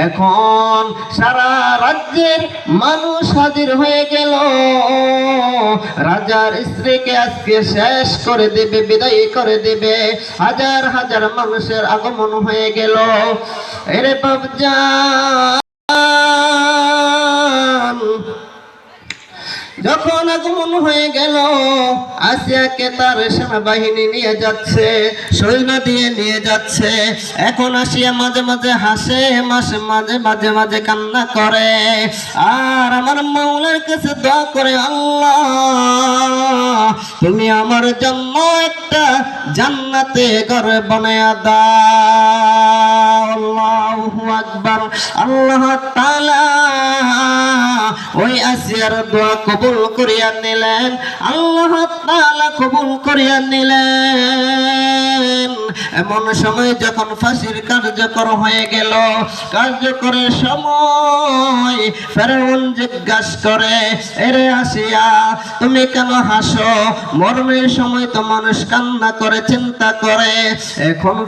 এখন সারা রাজ্যের মানুষ হাজির হয়ে গেল। রাজার স্ত্রীকে আজকে শেষ করে দেবে, বিদায় করে দেবে। হাজার হাজার মানুষের আগমন হয়ে গেল। এরে বাপজান, যখন আগমন হয়ে গেল, আসিয়াকে তার সেনাবাহিনী নিয়ে যাচ্ছে, সৈন্য দিয়ে নিয়ে যাচ্ছে। এখন আসিয়া মাঝে মাঝে হাসে, মাঝে মাঝে মাঝে কান্না করে, আর আমার মাওলার কাছে দোয়া করে, আল্লাহ তুমি আমার জন্য একটা জান্নাতে ঘর বানায়া দাও। আল্লাহু আকবার। আল্লাহ তাআলা ওই আসিয়ার দোয়া কবুল করিয়া নিলেন। আল্লাহ তাআলা কবুল করিয়া নিলেন। এমন সময় যখন ফাঁসির কার্যকর হয়ে গেল, কার্যকরের সময় ফেরাউন জিজ্ঞাসা করে, এরে আসিয়া তুমি কেন হাসো? মরণের সময় তো মানুষ কান্না করে, চিন্তা করে। এখন